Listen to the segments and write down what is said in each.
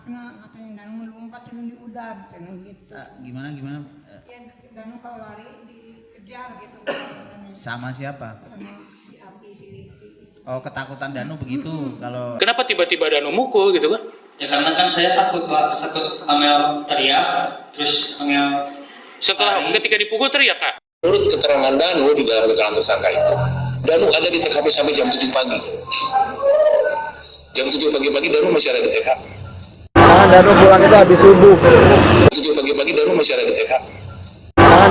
kena katanya Danu lompatin di udara gitu. Gimana? Ya Danu kalau lari dikejar gitu. Sama siapa? Sama si Abi, si Riki. Oh, ketakutan Danu begitu kalau. Kenapa tiba-tiba Danu mukul gitu kan? Ya karena kan saya takut Pak, takut Amel teriak, terus Amel Setelah ketika dipukul teriak Kak? Menurut keterangan Danu di dalam keterangan tersangka itu, Danu ada di TKP sampai jam 7 pagi. Jam 7 pagi-pagi Danu masih ada di TKP. Danu pulang itu habis subuh. 7 pagi-pagi Danu masih ada di TKP.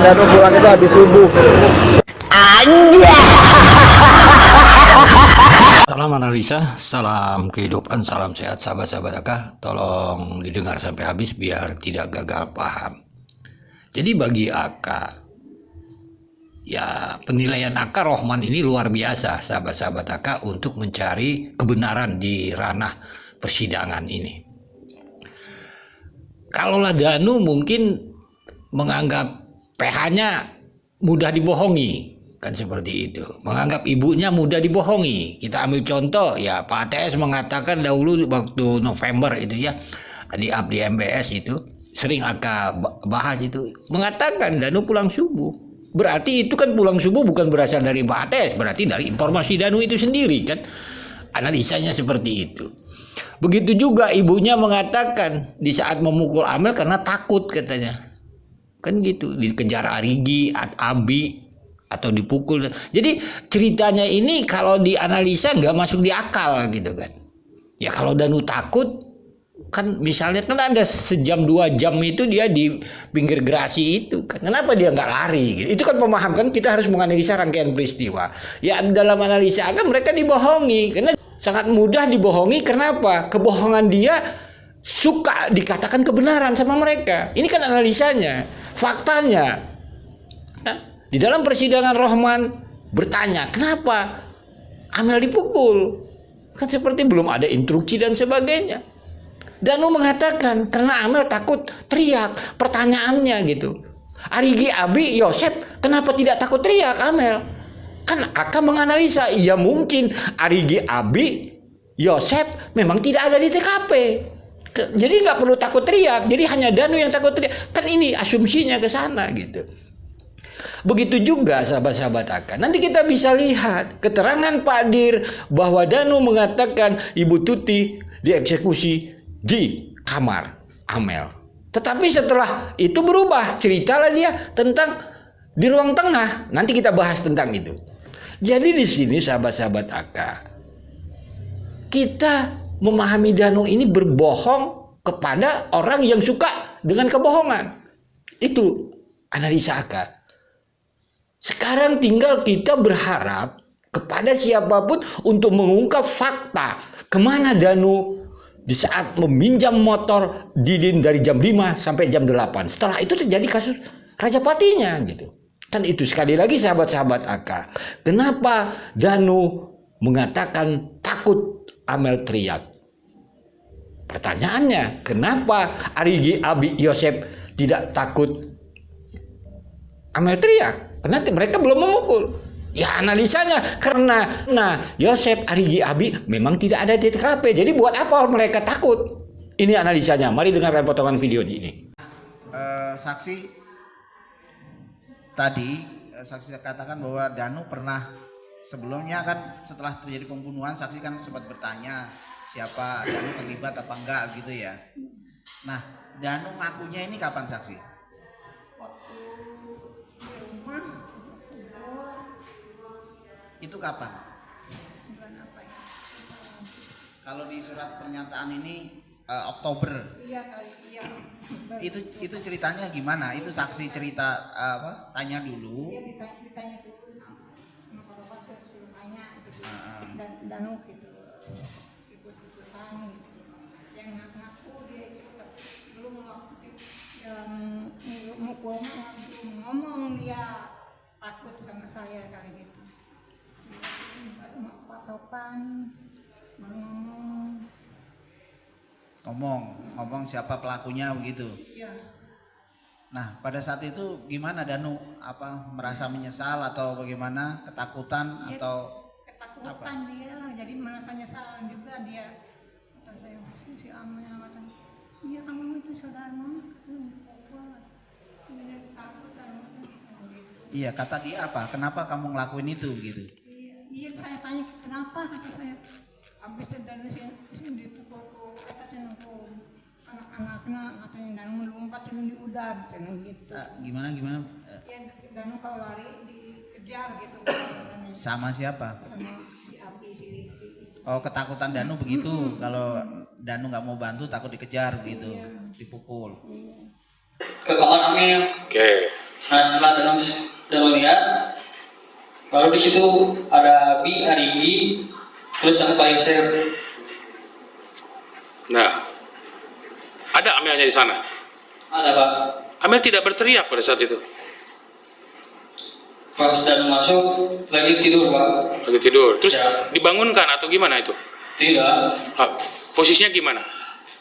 Danu pulang itu habis subuh. Salam analisa, salam kehidupan, salam sehat sahabat-sahabat AK. Tolong didengar sampai habis biar tidak gagal paham. Jadi bagi AK, ya penilaian AK Rohman ini luar biasa sahabat-sahabat AK untuk mencari kebenaran di ranah persidangan ini. Kalaulah Danu mungkin menganggap PH-nya mudah dibohongi, kan seperti itu. Menganggap ibunya mudah dibohongi. Kita ambil contoh ya, Pak ATS mengatakan dahulu waktu November itu ya, di MBS itu sering AK bahas itu, mengatakan Danu pulang subuh. Berarti itu kan pulang subuh bukan berasal dari Pak ATS, berarti dari informasi Danu itu sendiri kan. Analisanya seperti itu. Begitu juga ibunya mengatakan di saat memukul Amel karena takut katanya. Kan gitu, dikejar Arigi, Abi, atau dipukul. Jadi ceritanya ini kalau dianalisa nggak masuk di akal gitu kan. Ya kalau Danu takut, kan misalnya kan ada sejam 2 jam itu dia di pinggir gerasi itu kan. Kenapa dia nggak lari gitu. Itu kan memahamkan, kita harus menganalisa rangkaian peristiwa. Ya dalam analisa kan mereka dibohongi karena sangat mudah dibohongi. Kenapa? Kebohongan dia suka dikatakan kebenaran sama mereka. Ini kan analisanya, faktanya. Nah, di dalam persidangan Rohman bertanya, kenapa Amel dipukul? Kan seperti belum ada instruksi dan sebagainya. Danu mengatakan karena Amel takut teriak. Pertanyaannya gitu, Arigi, Abi, Yosep kenapa tidak takut teriak Amel? Kan akan menganalisa, iya mungkin Arigi, Abi, Yosep memang tidak ada di TKP. Jadi nggak perlu takut teriak. Jadi hanya Danu yang takut teriak. Kan ini asumsinya ke sana gitu. Begitu juga sahabat-sahabat AK. Nanti kita bisa lihat keterangan Pak Dir bahwa Danu mengatakan Ibu Tuti dieksekusi di kamar Amel. Tetapi setelah itu berubah, ceritalah dia tentang di ruang tengah. Nanti kita bahas tentang itu. Jadi di sini sahabat-sahabat AK, kita memahami Danu ini berbohong kepada orang yang suka dengan kebohongan. Itu analisa AK. Sekarang tinggal kita berharap kepada siapapun untuk mengungkap fakta kemana Danu di saat meminjam motor Didin dari jam 5 sampai jam 8. Setelah itu terjadi kasus Rajapatinya gitu. Kan itu sekali lagi sahabat-sahabat AK. Kenapa Danu mengatakan takut Amel teriak? Pertanyaannya, kenapa Arigi, Abi, Yosep tidak takut Amel teriak? Karena mereka belum memukul. Ya analisanya karena Yosep, Arigi, Abi memang tidak ada di TKP. Jadi buat apa mereka takut? Ini analisanya. Mari dengarkan potongan video ini. Saksi tadi, saksi katakan bahwa Danu pernah sebelumnya kan setelah terjadi pembunuhan, saksi kan sempat bertanya siapa Danu terlibat apa enggak gitu ya. Nah, Danu ngakunya ini kapan saksi? Waktu di rumah, Itu kapan? bulan apa ya? Kalau di surat pernyataan ini Oktober. Iya kali, iya. Itu ceritanya gimana? Itu saksi cerita apa? Tanya dulu. Iya ditanya dulu sama Pak Bapak, saya suruh tanya gitu. Dan Danu gitu ikut-ikutan gitu. Yang ngaku dia ikut, belum waktu yang mukulnya belum ngomong dia takut sama saya kali gitu. Pak Topan baru ngomong siapa pelakunya begitu. iya. Nah, pada saat itu gimana Danu? Apa merasa menyesal atau bagaimana? Ketakutan Dia atau ketakutan dia, jadi merasa nyesal juga dia. Kata saya si Amel katanya Iya kamu itu saudaramu pukul. Dia takut kan gitu. Iya, kata dia apa? Kenapa kamu ngelakuin itu gitu? Iya saya tanya kenapa kata saya. Habis dari sini dipukul ke atasnya anak-anaknya katanya dan melompat di udara gitu. Gimana? Ya dan kalau lari dikejar gitu. Sama siapa? Sama si Abi si Riki. Oh, ketakutan Danu begitu. Kalau Danu nggak mau bantu, takut dikejar gitu, dipukul. ke kamar Amel. Oke. Nah setelah Danu lihat, baru di situ ada Arigi, terus sama Pak Yosef. Nah, ada Amelnya di sana. Ada Pak. Amel tidak berteriak pada saat itu. Pas Danu masuk lagi tidur Pak. Lagi tidur. Terus Ya. dibangunkan atau gimana itu? Tidak. Ah, posisinya gimana?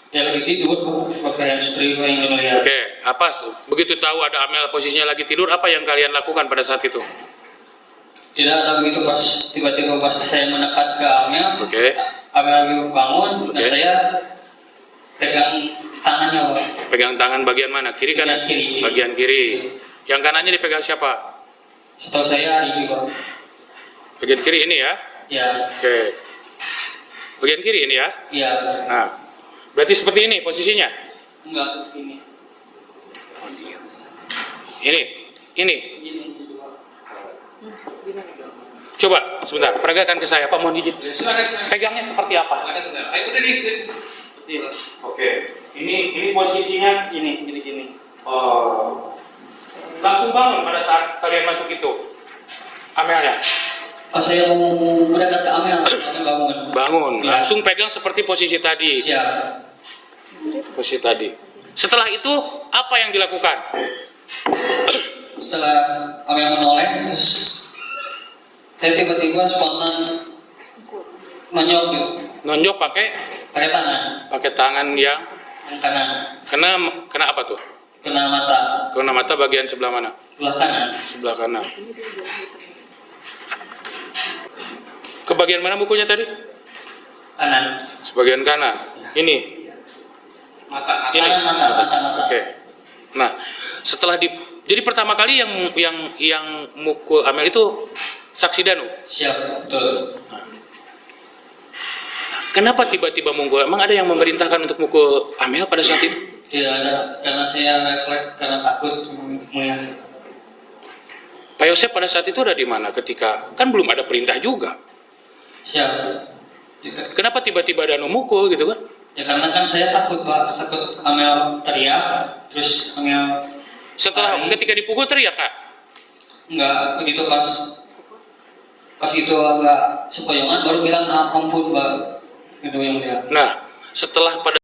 Dia lagi tidur Pak. Pakai seperti yang Danu lihat. Oke, apa begitu tahu ada Amel posisinya lagi tidur, apa yang kalian lakukan pada saat itu? Tidak ada begitu pas tiba-tiba pas saya mendekat ke Amel. Oke. Amel lagi bangun dan Oke. saya pegang tangannya Pak. Pegang tangan bagian mana? Kiri kanan? Bagian kiri. Bagian kiri. Yang kanannya dipegang siapa? Setahu saya Arigi Pak. Bagian kiri ini ya? Ya. Oke. Bagian kiri ini ya? Iya. Nah, berarti seperti ini posisinya? Enggak ini. Ini? Ini. Coba sebentar, peragakan ke saya, Pak, mohon izin. Pegangnya seperti apa? Oke. Ini posisinya Gini. oh. Langsung bangun pada saat kalian masuk itu. Amelnya Pas saya mau mendekat ke Amel bangun. bangun, Ya. langsung pegang seperti posisi tadi. Siap. Posisi tadi. Setelah itu apa yang dilakukan? Setelah Amel menoleh, terus saya tiba-tiba spontan menyok gitu. Nonjok pakai Pakai tangan yang yang kanan. kena apa tuh? Kena mata. Kena mata bagian sebelah mana? Sebelah kanan. Sebelah kanan. Ke bagian mana mukulnya tadi? Kanan. Sebagian kanan. Ini. Ini. Kanan mata. Oke. Nah, setelah jadi pertama kali yang mukul Amel itu saksi Danu. Siap, betul. Kenapa tiba-tiba mukul? Emang ada yang memerintahkan untuk mukul Amel pada saat itu? Tidak ada, karena saya refleks karena takut melihat. Pak Yosef pada saat itu ada di mana ketika kan belum ada perintah juga? Siap. Kenapa tiba-tiba Danu mukul gitu kan? Ya karena kan saya takut Pak, takut Amel teriak, terus Amel Setelah ketika dipukul teriak Kak? enggak begitu pas itu agak sepoyongan baru bilang ampun Pak, itu yang dia. Nah, setelah pada